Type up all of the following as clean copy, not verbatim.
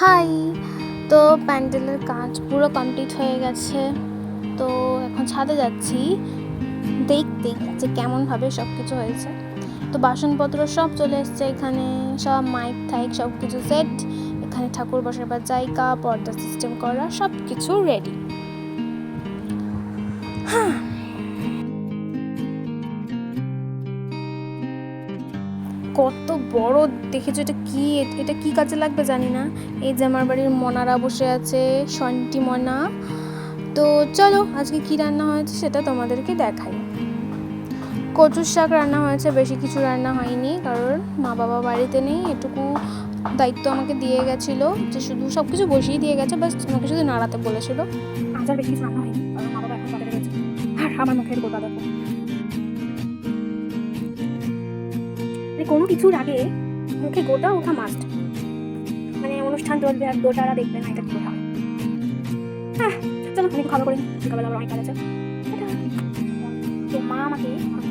High. তো প্যান্ডেলের কাজ পুরো কমপ্লিট হয়ে গেছে। তো এখন ছাদে যাচ্ছি দেখতে যে কেমনভাবে সব কিছু হয়েছে। তো বাসনপত্র সব চলে এসছে, এখানে সব মাইক টাইক সব কিছু সেট, এখানে ঠাকুর বসাবার জায়গা, পর্দা সিস্টেম করা, সব কিছু রেডি। হ্যাঁ, কত বড় দেখেছো, এটা কি কাজে লাগবে জানি না। এই যে আমার বাড়ির মনারা বসে আছে, সন্টি মনা। তো চলো আজকে কি রান্না হয়েছে সেটা তোমাদেরকে দেখাই। কচুর শাক রান্না হয়েছে, বেশি কিছু রান্না হয়নি, কারণ মা বাবা বাড়িতে নেই। এটুকু দায়িত্ব আমাকে দিয়ে গেছিলো যে শুধু সব কিছু বসিয়ে দিয়ে গেছে, বাস আমাকে শুধু নাড়াতে বলেছিল। আজ আর বেশি কিছু রান্না হয়নি, কারণ মা বাবা এখন বাজারে গেছে আর আমার মুখের গোটা দেখো। কোনো কিছুর আগে মুখে গোটা ওঠা মাস্ট, মানে অনুষ্ঠান চলবে আর গোটারা দেখবে না, এটা কি হয়। হ্যাঁ চলো অনেক ভালো করে, সকালবেলা আবার অনেক কাজ আছে। তো মা আমাকে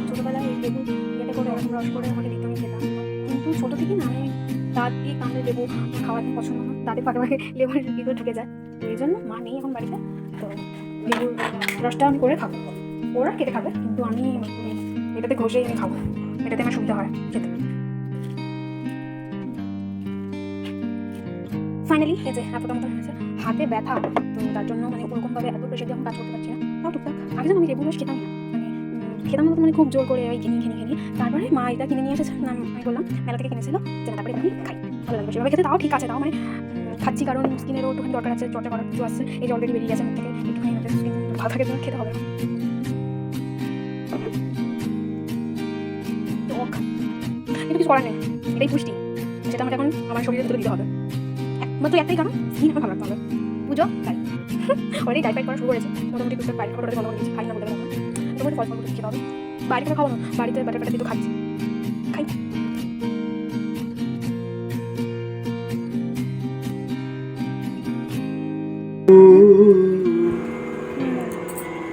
ছোটোবেলায় লেবু ইয়েতে করে রস করে আমাকে দিতে, আমি খেতাম। কিন্তু ছোটো থেকে না আমি দাঁত দিয়ে কামড়ে লেবু খাওয়াতে পছন্দ না, দাঁতের ফাঁকে ফাঁকে লেবুর দিকে ঢুকে যায়। তো এই জন্য মা নেই এখন বাড়িতে, তো লেবুর রসটা আমি করে খাবো, ওরা কেটে খাবে, কিন্তু আমি এটাতে ঘষেই আমি খাবো, এটাতে আমার সুবিধা হয় খেতে। ফাইনালি এই যে এতটা মতো হয়েছে, হাতে ব্যথা, তো তার জন্য মানে কোনোরকমভাবে এত প্রেশার দিয়ে আমি কাজ করতে পারছি না। তাও টুকটাক আগে যেন আমি লেবু রস খেতাম না, মানে খেতাম না, মানে খুব জোর করে ওই ঘেনি। তারপরে মা এটা কিনে নিয়ে এসেছে, আমি বললাম মেলা থেকে কিনেছিল, যে তারপরে আমি খাই, ভালো লাগবে সেভাবে খেতে। তাও ঠিক আছে, তাও মানে খাচ্ছি, কারণ স্কিনেরও একটুখানি দরকার আছে, চর্চা করার কিছু আছে, এই যে অলরেডি বেরিয়ে গেছে মুখ থেকে, একটুখানি স্কিন ভালো থাকে জন্য খেতে হবে। কিন্তু কিছু করার নেই, এটাই পুষ্টি, সেটা আমাকে এখন আমার শরীরের ভিতরে দিতে হবে। একমাত্র একটাই কারণ, স্কিন আমার ভালো লাগতে হবে। পুজো তাই অলরেডি ডাইট করা শুরু করেছে, মোটামুটি টুকটাক বাড়ির খাবারটা ভালো করে দিচ্ছি, খাই না বলতে পারবো না, তোমার ফল খেতে হবে। বাড়ি করে খাবো না, বাড়িতে ব্যাটার ব্যাটার দিয়ে খাচ্ছি, খাই।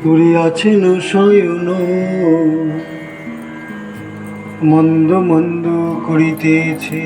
দূরে আছেন শয়ন, মন্দ মন্দ করিতেছে।